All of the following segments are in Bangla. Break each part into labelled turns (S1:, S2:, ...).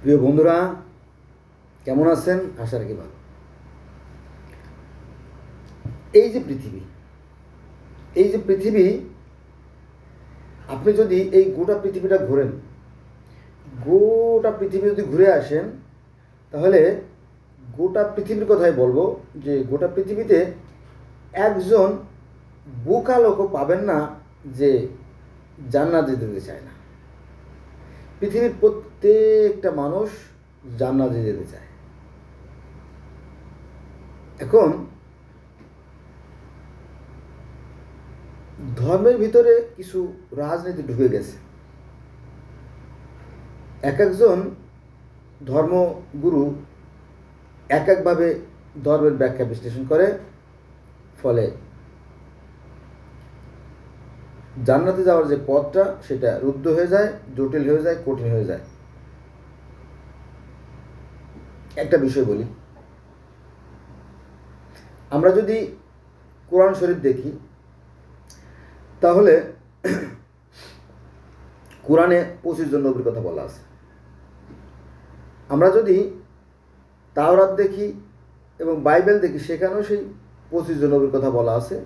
S1: প্রিয় বন্ধুরা, কেমন আছেন? আশা রাখি ভালো। এই যে পৃথিবী, আপনি যদি এই গোটা পৃথিবীটা ঘোরেন, গোটা পৃথিবী যদি ঘুরে আসেন, তাহলে গোটা পৃথিবীর কথাই বলবো যে গোটা পৃথিবীতে একজন বোকা লোকও পাবেন না যে জান্নাতে যেতে চায় না। পৃথিবীর প্রত্যেকটা মানুষ জান্নাতে যেতে চায়। এখন ধর্মের ভিতরে কিছু রাজনীতি ঢুকে গেছে। এক একজন ধর্মগুরু এক একভাবে ধর্মের ব্যাখ্যা বিশ্লেষণ করে, ফলে জান্নাতে যাওয়ার যে পথটা সেটা রুদ্ধ হয়ে যায়, জটিল হয়ে যায়, কঠিন হয়ে যায়। একটা বিষয় বলি, আমরা যদি কোরআন শরীফ দেখি, তাহলে কোরআনে 25 জন নবীর কথা বলা আছে। আমরা যদি তাওরাত দেখি এবং বাইবেল দেখি, সেখানেও সেই 25 জন নবীর কথা বলা আছে।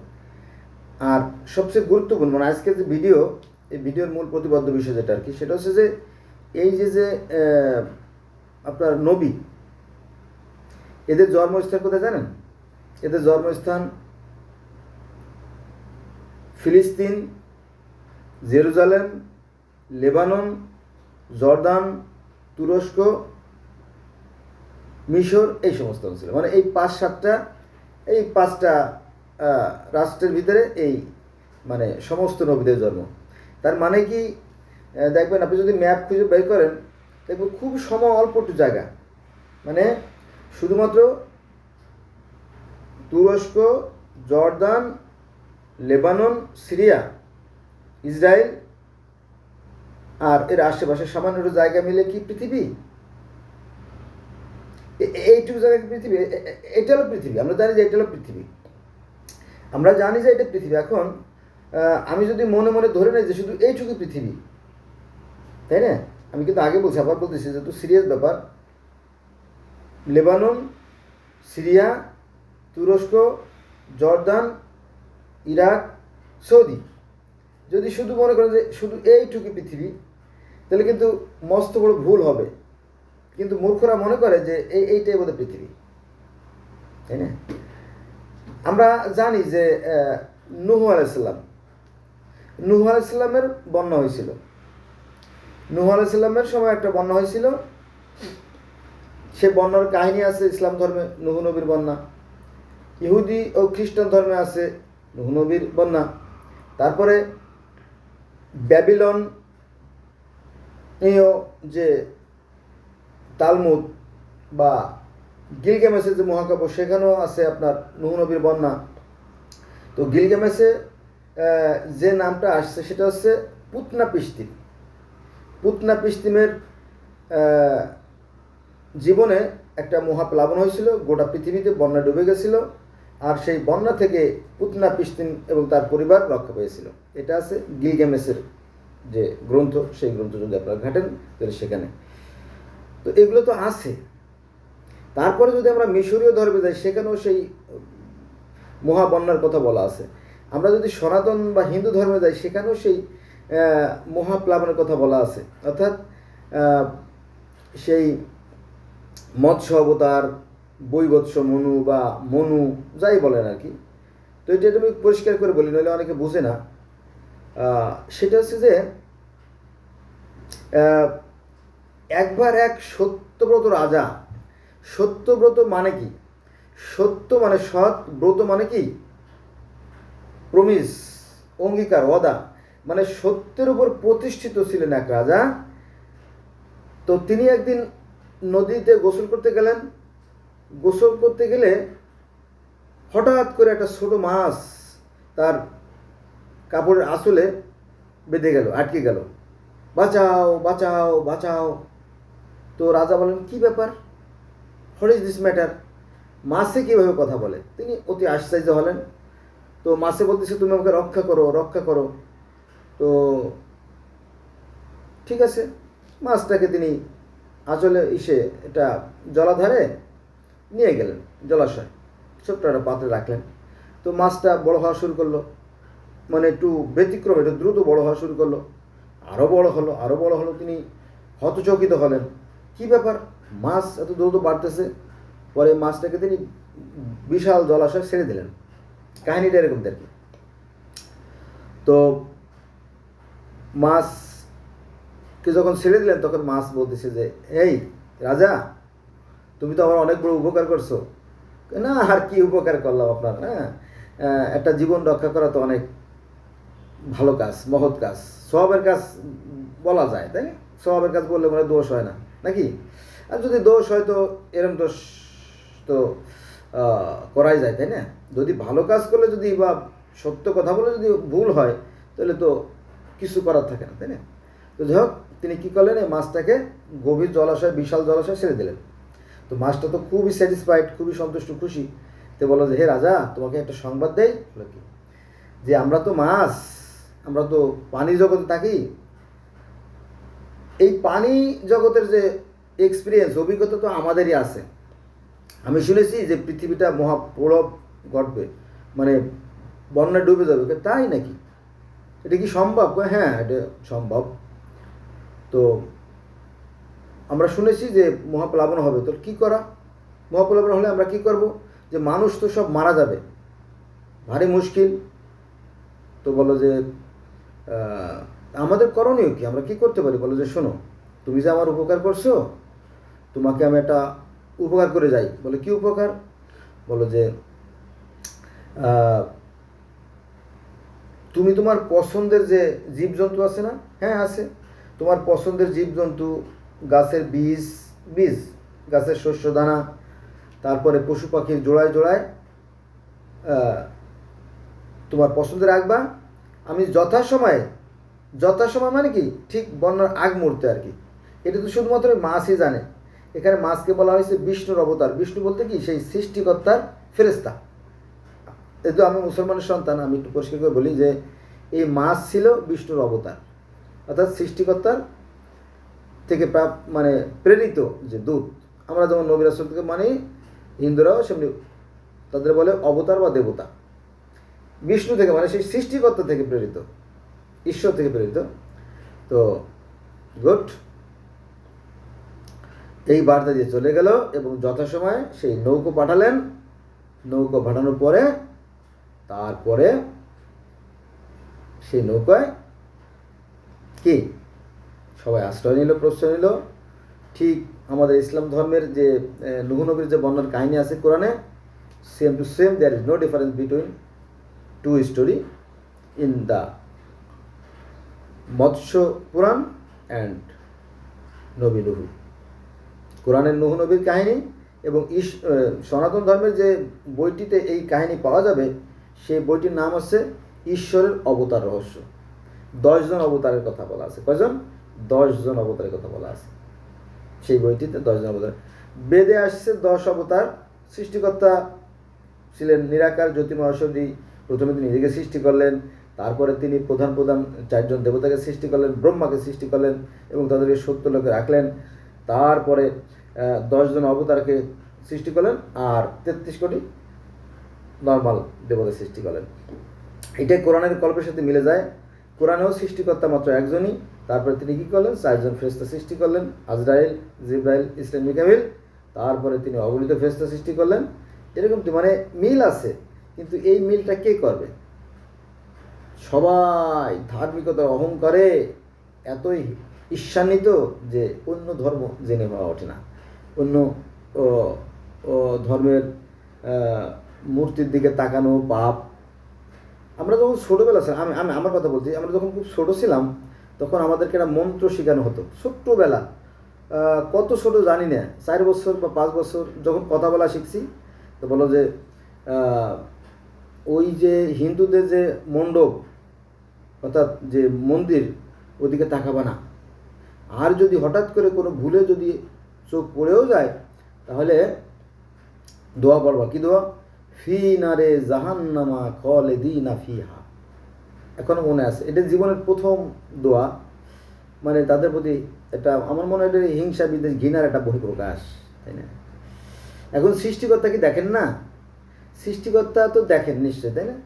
S1: আর সবচেয়ে গুরুত্বপূর্ণ, মানে আজকের যে এই ভিডিওর মূল প্রতিপাদ্য বিষয় যেটা আর কি, সেটা হচ্ছে যে এই যে আপনার নবী, এদের জন্মস্থান কোথায় জানেন? এদের জন্মস্থান ফিলিস্তিন, জেরুজালেম, লেবানন, জর্দান, তুরস্ক, মিশর, এই সমস্ত অঞ্চলে, মানে এই 5-7টা রাষ্ট্রের ভিতরে এই মানে সমস্ত নবীদের জন্ম। তার মানে কি, দেখবেন আপনি যদি ম্যাপ খুঁজে বের করেন, দেখবেন খুব অল্প একটু জায়গা, মানে শুধুমাত্র তুরস্ক, জর্দান, লেবানন, সিরিয়া, ইসরায়েল আর এর আশেপাশে সামান্য একটু জায়গা মিলে কি পৃথিবী? এইটুকু জায়গা পৃথিবী? এটা হলো পৃথিবী। আমরা জানি যে এটা হলো পৃথিবী, আমরা জানি যে এটা পৃথিবী। এখন আমি যদি মনে মনে ধরে নেই যে শুধু এইটুকু পৃথিবী, তাই না? আমি কিন্তু আগে বলছি, আবার বলতেছি, যেহেতু সিরিয়াস ব্যাপার, লেবানন, সিরিয়া, তুরস্ক, জর্দান, ইরাক, সৌদি, যদি শুধু মনে করেন যে শুধু এইটুকু পৃথিবী, তাহলে কিন্তু মস্ত বড় ভুল হবে। কিন্তু মূর্খরা মনে করে যে এইটাই বোধহয় পৃথিবী, তাই না? আমরা জানি যে নূহ আলাইসাল্লামের বন্যা হয়েছিল। নূহ আলাইসাল্লামের সময় একটা বন্যা হয়েছিল। সে বন্যার কাহিনী আছে ইসলাম ধর্মে, নূহ নবীর বন্যা। ইহুদি ও খ্রিস্টান ধর্মে আছে নূহ নবীর বন্যা। তারপরে ব্যাবিলন যে তালমুদ বা গিলগামেশের যে মহাকাব্য, সেখানেও আছে আপনার নূহ নবীর বন্যা। তো গিলগামেশে যে নামটা আসছে সেটা হচ্ছে পুতনাপিস্তিমের জীবনে একটা মহাপ্লাবন হয়েছিল, গোটা পৃথিবীতে বন্যা ডুবে গেছিল, আর সেই বন্যা থেকে পুতনাপিস্তিম এবং তার পরিবার রক্ষা পেয়েছিল। এটা আছে গিলগামেশের যে গ্রন্থ, সেই গ্রন্থ যদি আপনারা ঘাটেন তাহলে সেখানে। তো এগুলো তো আছে। তারপরে যদি আমরা মিশরীয় ধর্মে যাই, সেখানেও সেই মহাবন্যার কথা বলা আছে। আমরা যদি সনাতন বা হিন্দু ধর্মে যাই, সেখানেও সেই মহাপ্লাবনের কথা বলা আছে। অর্থাৎ সেই মৎস্য অবতার, বৈবৎস মনু বা মনু, যাই বলেন আর কি। তো এটা আমি পরিষ্কার করে বলি, নইলে অনেকে বুঝে না। সেটা হচ্ছে যে একবার এক সত্যব্রত রাজা, সত্যব্রত মানে কি? সত্য মানে সৎ, ব্রত মানে কি? প্রমিস, অঙ্গীকার, ওয়াদা, মানে সত্যের উপর প্রতিষ্ঠিত ছিলেন এক রাজা। তো তিনি একদিন নদীতে গোসল করতে গেলেন। গোসল করতে গেলে হঠাৎ করে একটা ছোট মাছ তার কাপড়ের আঁচলে বেঁধে গেল, আটকে গেল। বাঁচাও, বাঁচাও, বাঁচাও। তো রাজা বলেন, কি ব্যাপার? What is this matter? মাছে কীভাবে কথা বলে? তিনি অতি আশ্চর্য হলেন। তো মাছে বলতেছে, তুমি আমাকে রক্ষা করো, রক্ষা করো। তো ঠিক আছে, মাছটাকে তিনি আঁচলে এটা জলাধারে নিয়ে গেলেন, জলাশয় ছোট্ট একটা পাত্রে রাখলেন। তো মাছটা বড় হওয়া শুরু করলো, মানে একটু ব্যতিক্রম, একটু দ্রুত বড় হওয়া শুরু করলো, আরও বড় হলো, আরও বড় হলো। তিনি হতচকিত হলেন, কি ব্যাপার, মাছ এত দ্রুত বাড়তেছে। পরে মাছটাকে তিনি বিশাল জলাশয় ছেড়ে দিলেন। কাহিনীটা এরকম দেখি। তো মাছকে যখন ছেড়ে দিলেন তখন মাছ বলতেছে যে, এই রাজা, তুমি তো আমার অনেক বড় উপকার করছো। না, আর কি উপকার করলাম আপনার, হ্যাঁ, একটা জীবন রক্ষা করা তো অনেক ভালো কাজ, মহৎ কাজ, সওয়াবের কাজ বলা যায়, তাই না? সওয়াবের কাজ বললে মনে দোষ হয় না নাকি? আর যদি দোষ হয় তো এরম দোষ তো করাই যায়, তাই না? যদি ভালো কাজ করলে যদি বা সত্য কথা বলে যদি ভুল হয় তাহলে তো কিছু করার থাকে না, তাই না? তো যাই হোক, তিনি কী করলেন, এই মাছটাকে গভীর জলাশয়, বিশাল জলাশয় ছেড়ে দিলেন। তো মাছটা তো খুবই স্যাটিসফাইড, খুবই সন্তুষ্ট, খুশি। তো বলো যে, হে রাজা, তোমাকে একটা সংবাদ দেই। বলো কি? যে আমরা তো মাছ, আমরা তো পানি জগতে থাকি। এই পানি জগতের যে এক্সপিরিয়েন্স, অভিজ্ঞতা তো আমাদেরই আছে। আমি শুনেছি যে পৃথিবীটা মহাপ্রলব ঘটবে, মানে বন্যায় ডুবে যাবে। তাই নাকি? এটা কি সম্ভব? হ্যাঁ, এটা সম্ভব। তো আমরা শুনেছি যে মহাপ্লাবন হবে। তো কী করা? মহাপ্লাবন হলে আমরা কি করব? যে মানুষ তো সব মারা যাবে, ভারী মুশকিল। তো বলো যে আমাদের করণীয় কি, আমরা কি করতে পারি? বলো যে, শোনো, তুমি যে আমার উপকার করছো, তোমাকে আমি একটা উপকার করে যাই। বলে, কি উপকার? বলো যে তুমি তোমার পছন্দের যে জীবজন্তু আছে না? হ্যাঁ, আছে। তোমার পছন্দের জীবজন্তু, গাছের বীজ, গাছের শস্য দানা, তারপরে পশু পাখির জোড়ায় জোড়ায় তোমার পছন্দের রাখবা। আমি যথাসময়ে মানে কি, ঠিক বন্যার আগ মুহূর্তে আর কি। এটা তো শুধুমাত্র মাছই জানে। এখানে মাছকে বলা হয়েছে বিষ্ণুর অবতার। বিষ্ণু বলতে কি, সেই সৃষ্টিকর্তার ফেরেশতা। যেহেতু আমি মুসলমানের সন্তান, আমি একটু পরিষ্কার করে বলি যে এই মাছ ছিল বিষ্ণুর অবতার, অর্থাৎ সৃষ্টিকর্তার থেকে মানে প্রেরিত যে দূত। আমরা যেমন নবী রাসূলকে মানে, হিন্দুরাও সেমনি তাদের বলে অবতার বা দেবতা। বিষ্ণু থেকে মানে সেই সৃষ্টিকর্তা থেকে প্রেরিত, ঈশ্বর থেকে প্রেরিত। তো গুড, এই বার্তা দিয়ে চলে গেল এবং যথাসময়ে সেই নৌকো পাঠালেন। নৌকো পাঠানোর পরে তারপরে সেই নৌকায় কি সবাই আশ্রয় নিল, প্রশ্রয় নিল। ঠিক আমাদের ইসলাম ধর্মের যে নূহ নবীর যে বন্যার কাহিনী আছে কোরআনে, same to same, there is no difference between two story in the Matsya Purana and নবী নূহ। কোরআনের নূহ নবীর কাহিনী এবং সনাতন ধর্মের যে বইটিতে এই কাহিনী পাওয়া যাবে, সেই বইটির নাম হচ্ছে ঈশ্বরের অবতার রহস্য। 10 জন অবতারের কথা বলা আছে। কয়জন? 10 জন অবতারের কথা বলা আছে সেই বইটিতে। 10 জন অবতার। বেদে আসছে 10 অবতার। সৃষ্টিকর্তা ছিলেন নিরাকার, জ্যোতির্ময় ঐশ্বরী। প্রথমে তিনি নিজেকে সৃষ্টি করলেন, তারপরে তিনি প্রধান 4 জন দেবতাকে সৃষ্টি করলেন, ব্রহ্মাকে সৃষ্টি করলেন এবং তাদেরকে 70 লোকে রাখলেন। তারপরে 10 জন অবতারকে সৃষ্টি করলেন আর 33 কোটি নর্মাল দেবতা সৃষ্টি করলেন। এটাই কোরআনের গল্পের সাথে মিলে যায়। কোরআনেও সৃষ্টিকর্তা মাত্র একজনই। তারপরে তিনি কী করলেন? 4 জন ফেরেশতা সৃষ্টি করলেন, আজরাইল, জিবরাইল, ইসরাফিল, মিকাইল। তারপরে তিনি অগণিত ফেরেশতা সৃষ্টি করলেন। এরকমটি মানে মিল আছে, কিন্তু এই মিলটা কে করবে? সবাই ধার্মিকতার অহংকারে এতই ঈর্ষান্বিত যে অন্য ধর্ম জেনে হওয়া ওঠে না। অন্য ধর্মের মূর্তির দিকে তাকানো পাপ। আমরা যখন ছোটোবেলা ছিলাম, আমি আমার কথা বলছি, আমরা যখন খুব ছোটো ছিলাম তখন আমাদেরকে একটা মন্ত্র শেখানো হতো ছোট্টবেলা। কত ছোটো জানি না, 4 বছর বা 5 বছর যখন কথা বলা শিখছি। তো বলো যে ওই যে হিন্দুদের যে মণ্ডপ অর্থাৎ যে মন্দির, ওদিকে তাকাবা না। আর যদি হঠাৎ করে কোনো ভুলে যদি চোখ পড়েও যায় তাহলে দোয়া পড়বা। কি দোয়া? ফি নারে জাহান্নামা খালিদিনা ফিহা। এখনো মনে আছে। এটা জীবনের প্রথম দোয়া, মানে তাদের প্রতি এটা আমার মনে হয় এটা হিংসা বিদ্বেষ ঘৃণার একটা বহিঃপ্রকাশ, তাই না? এখন সৃষ্টিকর্তা কি দেখেন না? সৃষ্টিকর্তা তো দেখেন নিশ্চয়ই, তাই না?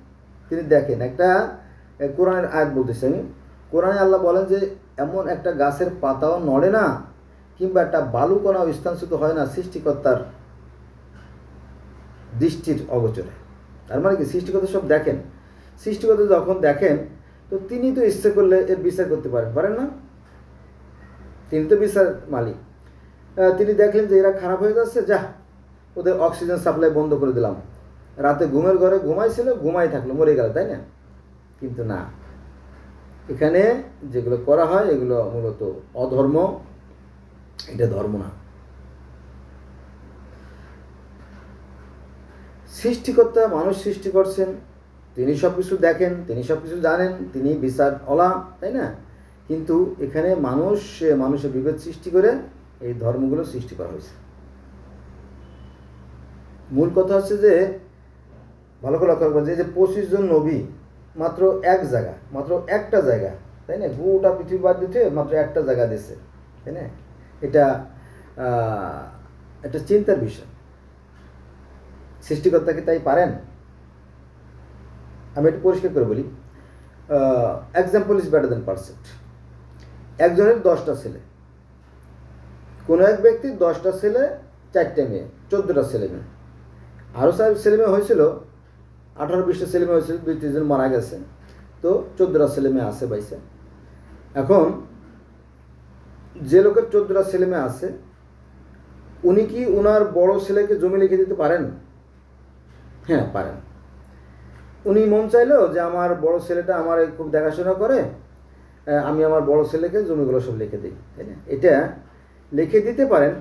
S1: তিনি দেখেন। একটা কোরআনের আয়াত বলতেছি আমি। কোরআনে আল্লাহ বলেন যে এমন একটা গাছের পাতাও নড়ে না কিংবা একটা বালুকণাও স্থানচ্যুত হয় না সৃষ্টিকর্তার দৃষ্টির অগোচরে। তার মানে কি সৃষ্টিকর্তা সব দেখেন। সৃষ্টিকর্তা যখন দেখেন তো তিনি তো ইচ্ছে করলে এর বিচার করতে পারেন না? তিনি তো বিচার মালিক। তিনি দেখলেন যে এরা খারাপ হয়ে যাচ্ছে, যা ওদের অক্সিজেন সাপ্লাই বন্ধ করে দিলাম। রাতে ঘুমের ঘরে ঘুমাইছিল, ঘুমাই থাকলো, মরে গেল, তাই না? কিন্তু না, এখানে যেগুলো করা হয় এগুলো মূলত অধর্ম, এটা ধর্ম না। সৃষ্টিকর্তা মানুষ সৃষ্টি করছেন, তিনি সব কিছু দেখেন, তিনি সব কিছু জানেন, তিনি বিচার অলা, তাই না? কিন্তু এখানে মানুষের বিভেদ সৃষ্টি করে এই ধর্মগুলো সৃষ্টি করা হয়েছে। মূল কথা হচ্ছে যে ভালো করে লক্ষ্য করবেন যে 25 জন নবী মাত্র এক জায়গা, মাত্র একটা জায়গা, তাই না? গোটা পৃথিবী বাদ দিতে মাত্র একটা জায়গা দিচ্ছে, তাই না? এটা একটা চিন্তার বিষয়। সৃষ্টিকর্তা কি তাই পারেন? আমি একটু পরিষ্কার করে বলি, example is better then percept. একজনের 10টা ছেলে, কোনো এক ব্যক্তির 10টা ছেলে, 4টে মেয়ে, 14টা ছেলে মেয়ে। আরও ছেলে মেয়ে হয়েছিল, 18-20টা ছেলে মেয়ে হয়েছিল, 2-3 জন মারা গেছে, তো 14টা ছেলে মেয়ে আছে বাইসে। এখন যে লোকের 14টা ছেলে মেয়ে আছে, উনি কি ওনার বড় ছেলেকে জমি লিখে দিতে পারেন? হ্যাঁ, পারেন। উনি মন চাইলো যে আমার বড় ছেলেটা আমার খুব দেখাশোনা করে, আমি আমার বড় ছেলেকে জমিগুলো সব লিখে দিই, তাই না? এটা লিখে দিতে পারেন,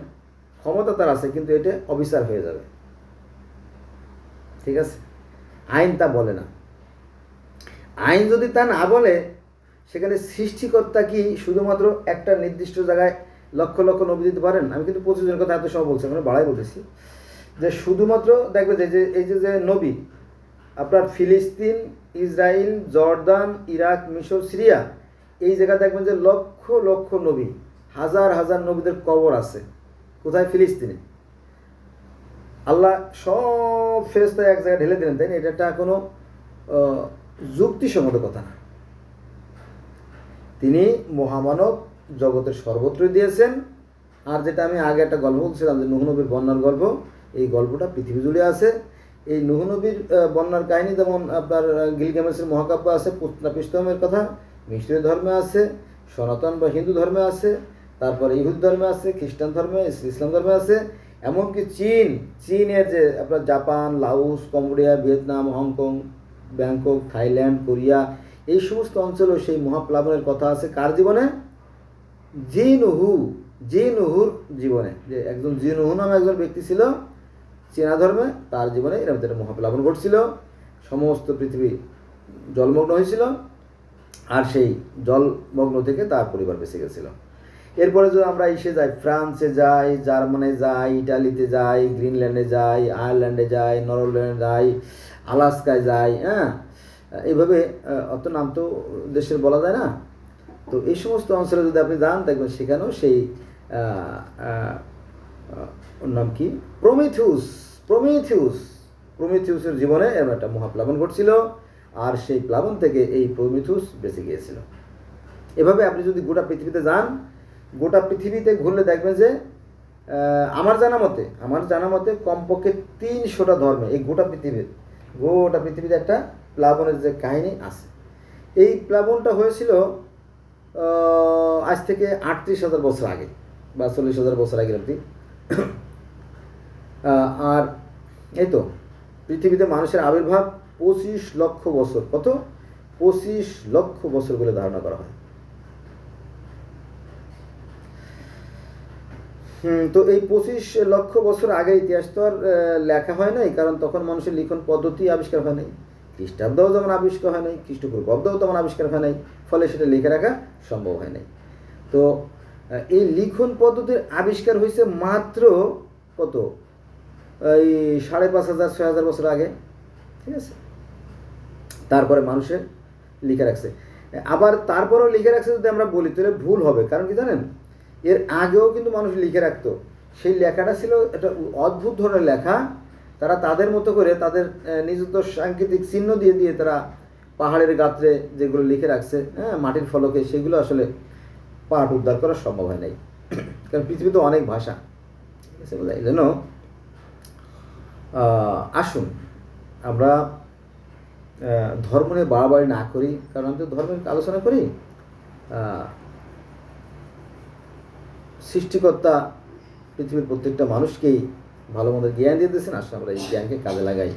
S1: ক্ষমতা তার আছে, কিন্তু এটা অবিচার হয়ে যাবে, ঠিক আছে? আইন তা বলে না। আইন যদি তা না বলে, সেখানে সৃষ্টিকর্তা কি শুধুমাত্র একটা নির্দিষ্ট জায়গায় লক্ষ লক্ষ নবী দিতে পারেন? আমি কিন্তু 25 জনের কথা এত সব বলছি, আমরা বাড়াই বলতেছি যে শুধুমাত্র দেখবে যে এই যে নবী আপনার ফিলিস্তিন, ইসরায়েল, জর্দান, ইরাক, মিশর, সিরিয়া, এই জায়গায় দেখবেন যে লক্ষ লক্ষ নবী, হাজার হাজার নবীদের কবর আছে। কোথায়? ফিলিস্তিনে। আল্লাহ সব ফেরেশতা এক জায়গায় ঢেলে দিলেন, তাই না? এটা কোনো যুক্তিসঙ্গত কথা না। তিনি মহামানব জগতের সর্বত্রই দিয়েছেন। আর যেটা আমি আগে একটা গল্প বলছিলাম যে নূহ নবীর বন্যার গল্প, এই গল্পটা পৃথিবী জুড়ে আছে। এই নূহ নবীর বন্যার কাহিনী যেমন আপনার গিলগামেশের মহাকাব্য আছে, পুতনাপিষ্টমের কথা মিশরীয় ধর্মে আছে, সনাতন বা হিন্দু ধর্মে আছে, তারপরে ইহুদি ধর্মে আছে, খ্রিস্টান ধর্মে, ইসলাম ধর্মে আছে, এমনকি চীনের যে আপনার Japan, Laos, Cambodia, Vietnam, Hong Kong, Bangkok, Thailand, Korea, এই সমস্ত অঞ্চলেও সেই মহাপ্লাবনের কথা আছে। কার জীবনে? নূহুর জীবনে। যে একজন নূহ নামে একজন ব্যক্তি ছিল চীনা ধর্মে, তার জীবনে এরকম একটা মহাপ্লাবন ঘটছিল, সমস্ত পৃথিবী জলমগ্ন হয়েছিল, আর সেই জলমগ্ন থেকে তার পরিবার বেঁচে গেছিল। এরপরে যদি আমরা যাই, ফ্রান্সে যাই, জার্মানে যাই, ইটালিতে যাই, গ্রিনল্যান্ডে যাই, আয়ারল্যান্ডে যাই, নরওয়েল্যান্ডে যাই, আলাস্কায় যাই, হ্যাঁ, এইভাবে অত নাম তো দেশের বলা যায় না। তো এই সমস্ত অঞ্চলে যদি আপনি যান, দেখবেন সেখানেও সেই ওর নাম কি, প্রমিথিউসের জীবনে এরকম একটা মহাপ্লাবন ঘটছিল, আর সেই প্লাবন থেকে এই প্রমিথিউস বেঁচে গিয়েছিল। এভাবে আপনি যদি গোটা পৃথিবীতে যান, গোটা পৃথিবীতে ঘুরলে দেখবেন যে আমার জানা মতে কমপক্ষে 300টা ধর্মে এই গোটা পৃথিবীতে একটা প্লাবনের যে কাহিনী আছে। এই প্লাবনটা হয়েছিল আজ থেকে 38,000 বছর আগে বা 40,000 বছর আগে আর কি। আর এই তো পৃথিবীতে মানুষের আবির্ভাব 25 লক্ষ বছর, কত? 25 লক্ষ বছর বলে ধারণা করা হয়। তো এই 25 লক্ষ বছর আগে ইতিহাস তো আর লেখা হয় নাই, কারণ তখন মানুষের লিখন পদ্ধতি আবিষ্কার হয় নাই, খ্রিস্টাব্দও যেমন আবিষ্কার হয় নাই, খ্রিস্টপূর্বাব্দও তেমন আবিষ্কার হয় নাই, ফলে সেটা লিখে রাখা সম্ভব হয় নাই। তো এই লিখন পদ্ধতির আবিষ্কার হয়েছে মাত্র কত, এই 5,500-6,000 বছর আগে, ঠিক আছে? তারপরে মানুষের লিখে রাখছে। আবার তারপরেও লিখে রাখছে যদি আমরা বলি তাহলে ভুল হবে, কারণ কি জানেন, এর আগেও কিন্তু মানুষ লিখে রাখতো। সেই লেখাটা ছিল একটা অদ্ভুত ধরনের লেখা। তারা তাদের মতো করে তাদের নিজস্ব সাংকেতিক চিহ্ন দিয়ে দিয়ে তারা পাহাড়ের গাত্রে যেগুলো লিখে রাখছে, হ্যাঁ, মাটির ফলকে, সেগুলো আসলে পাঠ উদ্ধার করা সম্ভব হয় নাই। কারণ পৃথিবীতে অনেক ভাষা, ঠিক আছে? এই জন্য আসুন আমরা ধর্ম নিয়ে বাড়াবাড়ি না করি, কারণ আমি তো ধর্মের আলোচনা করি। সৃষ্টিকর্তা পৃথিবীর প্রত্যেকটা মানুষকেই ভালো মন্দ জ্ঞান দিয়ে দিয়েছেন, আসলে আমরা এই জ্ঞানকে কাজে লাগাই।